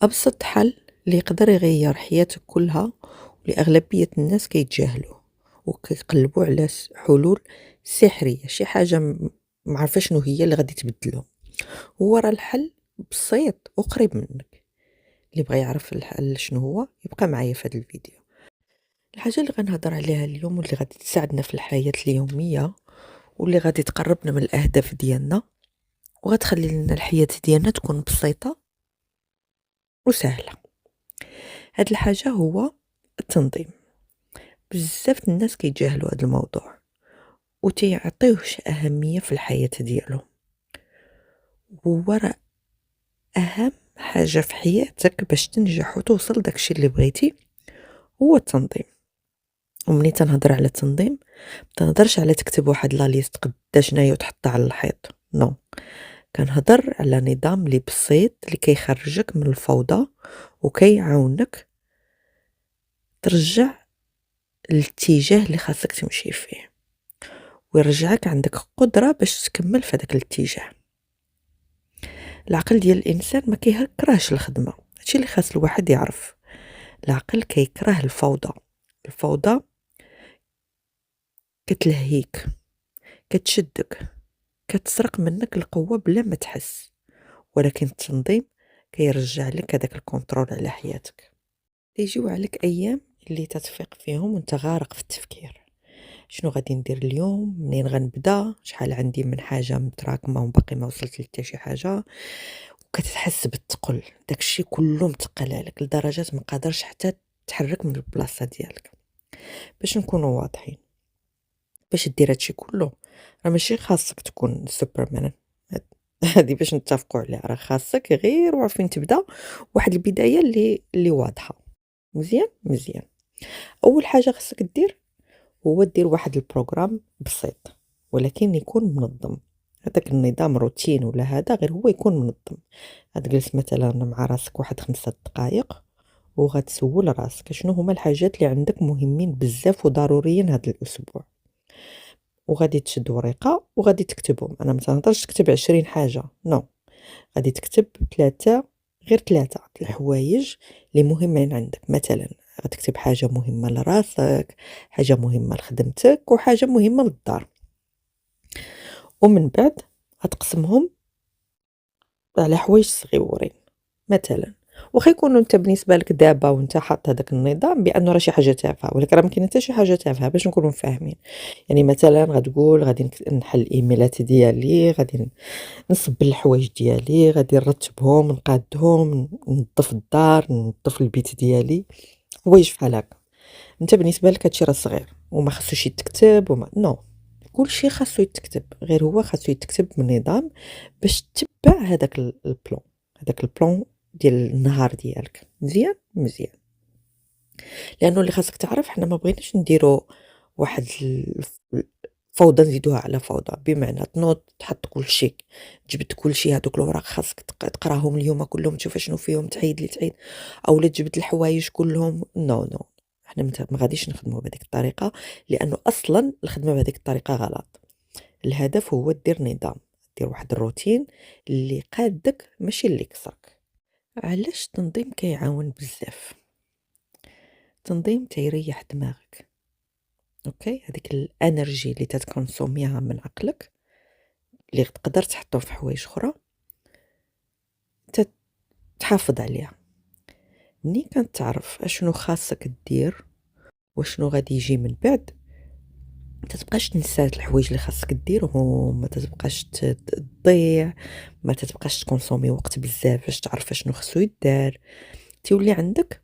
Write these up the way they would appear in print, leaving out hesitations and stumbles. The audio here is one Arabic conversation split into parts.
أبسط حل اللي يقدر يغيّر حياتك كلها واللي أغلبية الناس كيتجاهلوه وكيقلبوا على حلول سحرية، شي حاجة معرفة شنو هي اللي غادي تبدلهم. هو راه الحل بسيط وقريب منك، اللي بغى يعرف الحل شنو هو يبقى معايا في هذا الفيديو. الحاجة اللي غنهضر عليها اليوم واللي غادي تساعدنا في الحياة اليومية واللي غادي تقربنا من الأهداف ديالنا وغتخلي لنا الحياة ديالنا تكون بسيطة وسهلة. هاد الحاجة هو التنظيم. بزاف الناس كيتجاهلوا هاد الموضوع وتيعطيوهش أهمية في الحياة ديالهم. هو راه أهم حاجة في حياتك باش تنجح وتوصل داكشي اللي بغيتي هو التنظيم. ومني تنهضر على التنظيم متنهضرش على تكتب واحد لا ليست قدا شناهي وتحطها على الحيط، نو، كنهضر على نظام اللي بسيط اللي كيخرجك من الفوضى وكيعاونك ترجع الاتجاه اللي خاصك تمشي فيه ويرجعك عندك قدرة باش تكمل في هذاك الاتجاه. العقل ديال الانسان ما كيكرهش الخدمه، هادشي اللي خاص الواحد يعرف. العقل كيكره الفوضى. الفوضى كتلهيك، كتشدك، كتسرق منك القوه بلا ما تحس. ولكن التنظيم كيرجع لك هذاك الكنترول على حياتك. يجيو عليك ايام اللي تتفيق فيهم وانت غارق في التفكير، شنو غادي ندير اليوم، منين غنبدا، شحال عندي من حاجه متراكمه وباقي ما وصلت لحتى شي حاجه، وكتحس بالثقل، داكشي كله مثقل عليك لدرجه ما قادرش حتى تحرك من البلاصه ديالك. باش نكونوا واضحين، باش دير هادشي كله راه ماشي خاصك تكون سوبرمان. هادي باش نتفقوا عليها، راه خاصك غير وفين تبدا، واحد البدايه اللي واضحه. مزيان مزيان. اول حاجه خاصك دير هو دير واحد البروغرام بسيط ولكن يكون منظم. هذاك النظام روتين ولا هذا غير هو يكون منظم. غتجلس مثلا مع راسك واحد 5 دقائق وغتسول راسك شنو هما الحاجات اللي عندك مهمين بزاف وضروريين هذا الاسبوع، وغادي تشد ورقه وغادي تكتبهم. انا ما تنهضرش تكتب 20 حاجه، نو، غادي تكتب 3، غير 3 الحوايج اللي مهمين عندك. مثلا غتكتب حاجه مهمه لراسك، حاجه مهمه لخدمتك، وحاجه مهمه للدار. ومن بعد غتقسمهم على حوايج صغيورين. مثلا واخا يكونوا انت بالنسبه لك دابا وانت حاط هذاك النظام بانه راه شي حاجه تافهه، ولكن راه ما كاين حتى شي حاجه تافهه باش نكونوا فاهمين. يعني مثلا غتقول غادي نحل الايميلات ديالي، غادي نصب الحوايج ديالي، غادي نرتبهم، نقادهم، ننظف الدار، ننظف البيت ديالي، حوايج بحال هكا. انت بالنسبه لك هادشي راه صغير وما خصوش يتكتب وما نو، كلشي خاصو يتكتب، غير هو خاصو يتكتب بنظام باش تتبع هذاك البلان، هذاك البلان ديال النهار ديالك. مزيان مزيان. لانه اللي خاصك تعرف حنا ما بغيناش نديرو واحد فوضى نزيدوها على فوضى، بمعنى تنوض تحط كلشي، جبد كلشي هادوك الوراق خاصك تقراهم اليوم كلهم تشوف شنو فيهم، تعيد لي تعيد، اولا جبد الحوايج كلهم، نو نو، حنا ما غاديش نخدموا بهذيك الطريقه، لانه اصلا الخدمه بهذيك الطريقه غلط. الهدف هو دير نظام، دير واحد الروتين اللي قادك ماشي اللي كسرك. علاش التنظيم كيعاون بزاف؟ التنظيم تيريح دماغك، اوكي، هذيك الانرجي اللي تتكونسوميها من عقلك اللي تقدر تحطو في حوايج اخرى تحافظ عليها. ملي كنتعرف اشنو خاصك دير وشنو غادي يجي من بعد، ما تتبقاش تنسى الحوايج اللي خاصك ديرهم، ما تتبقاش تضيع، ما تتبقاش تكونسومي وقت بزاف باش تعرف شنو خصو يدار. تولي عندك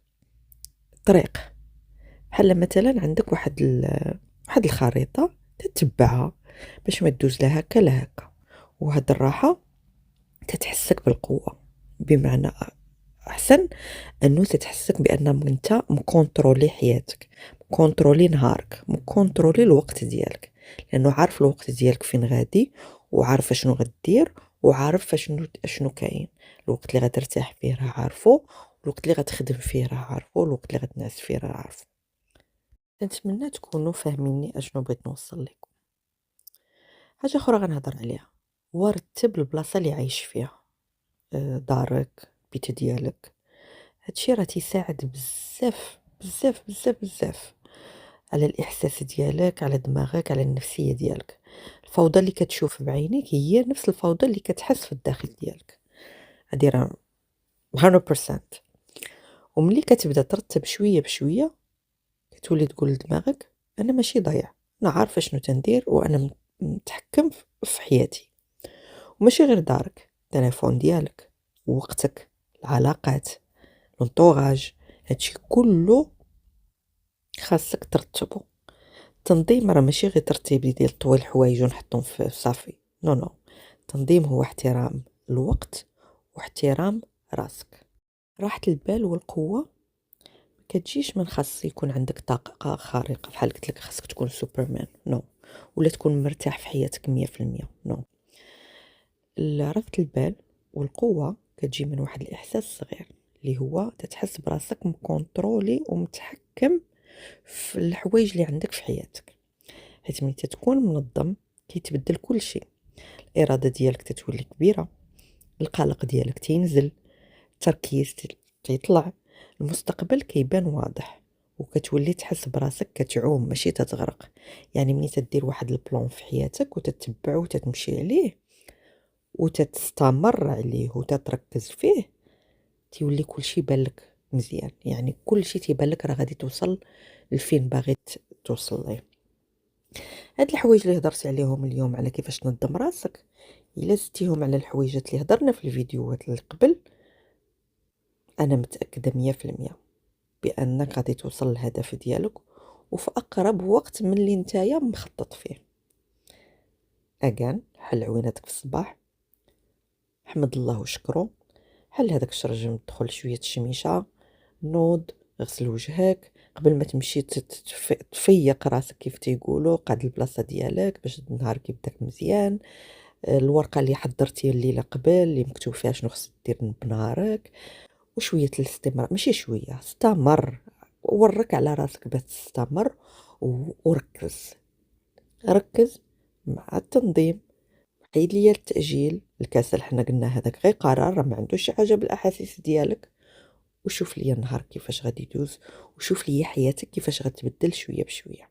طريق، بحال مثلا عندك واحد الخريطه تتبعها باش ما تدوز لا هكا لا هكا. وهاد الراحه تتحسك بالقوه، بمعنى احسن انه تتحسك بان انت مكونترولي حياتك، مكونترولي نهارك، مكونترولي الوقت ديالك، لانه عارف الوقت ديالك فين غادي، وعارف شنو غدير، وعارف شنو كاين. الوقت اللي غترتاح فيه راه عارفه، الوقت اللي غتخدم فيه راه عارفه، الوقت اللي غتنعس فيه راه عارفه. كنتمنى تكونوا فاهميني اشنو بغيت نوصل لكم. حاجه اخرى غنهضر عليها هو رتب البلاصه اللي عايش فيها، دارك، بيت ديالك، هادشي راه تيساعد بزاف بزاف بزاف بزاف على الإحساس ديالك، على دماغك، على النفسية ديالك. الفوضى اللي كتشوف بعينيك هي نفس الفوضى اللي كتحس في الداخل ديالك، هادي راه 100%. وملي كتبدا ترتب شوية بشوية كتولي تقول لدماغك أنا ماشي ضايع، أنا عارفة شنو تندير وأنا متحكم في حياتي. وماشي غير دارك، التليفون ديالك، وقتك، العلاقات، الانطوغاج، هادشي كله خاصك ترتبو. التنظيم راه ماشي غير ترتيب ديال طوي الحوايج ونحطهم في صافي، نو نو. التنظيم هو احترام الوقت واحترام راسك. راحة البال والقوة كتجيش من خاص يكون عندك طاقة خارقة بحال قلت لك خاصك تكون سوبرمان، نو. ولا تكون مرتاح في حياتك 100%، نو. راحة البال والقوة كتجي من واحد الإحساس صغير اللي هو تتحس براسك مكونترولي ومتحكم في الحوايج اللي عندك في حياتك. حيت ملي تتكون منظم كيتبدل كل شيء، الإرادة ديالك تتولي كبيرة، القلق ديالك تينزل، التركيز تيطلع، المستقبل كيبان واضح، وكتولي تحس براسك كتعوم ماشي تتغرق. يعني ملي تدير واحد البلان في حياتك وتتبعه وتتمشي عليه وتتستمر عليه وتتركز فيه تيولي كلشي بالك مزيان، يعني كلشي تيبان لك راه غادي توصل لفين باغي توصل ليه. هاد الحوايج اللي هضرت عليهم اليوم على كيفاش تنظم راسك، الا زدتيهم على الحويجات اللي هضرنا في الفيديوهات اللي قبل، انا متاكده 100% بانك غادي توصل للهدف ديالك وفي اقرب وقت من اللي نتايا مخطط فيه. اكان حل عويناتك في الصباح، حمد الله وشكرو، حل هذاك الشرجم، دخل شويه الشميشه، نوض، غسل وجهك قبل ما تمشي تفيق راسك كيف تيقولوا، قعد البلاصه ديالك باش النهار كيبداك مزيان. الورقه اللي حضرتي الليله قبل اللي مكتوب فيها شنو خصك دير بنهارك، وشويه الاستمرار، ماشي شويه، استمر، ورك على راسك باش تستمر وركز. ركز مع التنظيم، عيد ليا التأجيل، الكسل حنا قلنا هذاك غير قرار راه ما عندوش شي حاجه بالاحاسيس ديالك. وشوف ليا النهار كيفاش غادي يدوز، وشوف ليا حياتك كيفاش غتبدل شويه بشويه.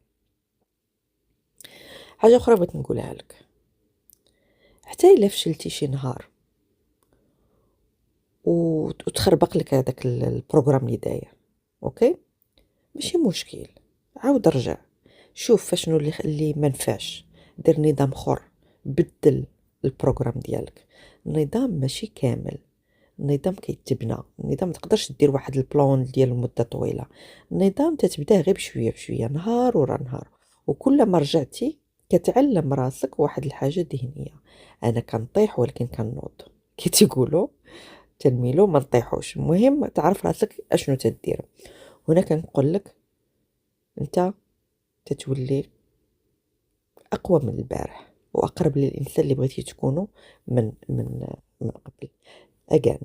حاجه اخرى بغيت نقولها لك، حتى الا فشلتي شي نهار وتخربق لك هذاك البروغرام اللي داير، اوكي، ماشي مشكل، عاود رجع شوف فاشنو اللي ما نفعش، دير نظام اخر، بدل البروغرام ديالك. النظام ماشي كامل، النظام كيتبنى، النظام ما تقدرش دير واحد البلان ديال المده طويله، النظام تتبداه غير بشويه بشويه، نهار ورا نهار، وكل ما رجعتي كتعلم راسك واحد الحاجه ذهنيه، انا كنطيح ولكن كنوض كي تيقولوا تنميلو ما نطيحوش، المهم تعرف راسك اشنو تدير. هنا كنقول لك انت تتولي اقوى من البارح واقرب للانسان اللي بغيتي تكونوا من قبل. اجان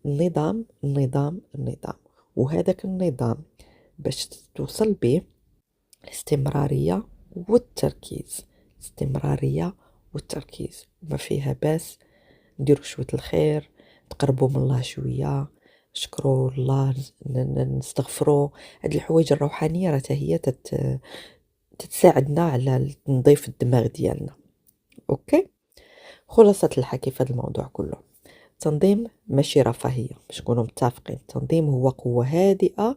النظام النظام النظام، وهذاك النظام باش توصل به الاستمرارية والتركيز، الاستمرارية والتركيز ما فيها باس. نديرو شوية الخير، تقربوا من الله شوية، نشكروا الله، نستغفروا. هاد الحوايج الروحانية راه هي تتساعدنا على تنظيف الدماغ ديالنا. اوكي، خلاصة الحكي في هذا الموضوع كله، التنظيم ماشي رفاهية باش نكونوا متفقين، التنظيم هو قوة هادئة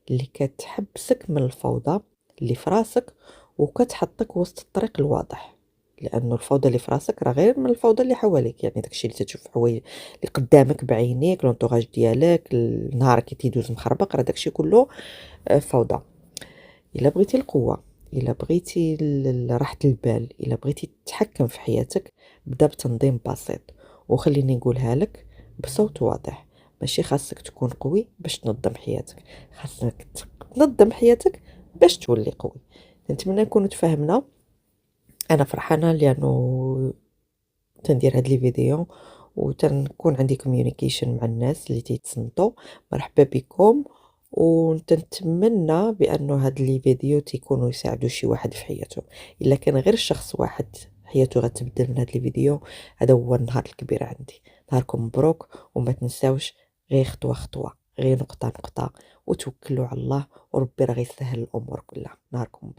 اللي كتحبسك من الفوضى اللي في راسك وكتحطك وسط الطريق الواضح. لانه الفوضى اللي في راسك راه غير من الفوضى اللي حواليك، يعني داكشي اللي تشوف حوايج اللي قدامك بعينيك، لونطوغاج ديالك، النهار كي تيدوز مخربق، راه داكشي كله فوضى. الا بغيتي القوة، الا بغيتي راحة البال، الا بغيتي تتحكم في حياتك، بدا بتنظيم بسيط. وخليني نقولها لك بصوت واضح، ماشي خاصك تكون قوي باش تنظم حياتك، خاصك تنظم حياتك باش تولي قوي. نتمنى نكونوا تفاهمنا. انا فرحانه لانه تندير هاد لي فيديو وتنكون عندي كوميونيكيشن مع الناس اللي تيتصنتو. مرحبا بكم، ونتمنى بانه هاد لي فيديو تيكونوا يساعدوا شي واحد في حياته. الا كان غير شخص واحد حياته غتبدل من هاد لي فيديو، هذا هو النهار الكبير عندي. نهاركم مبروك، وما تنساوش غير خطوه خطوه غير نقطة نقطة، وتوكلوا على الله وربي راه غيسهل الأمور كلها. نهاركم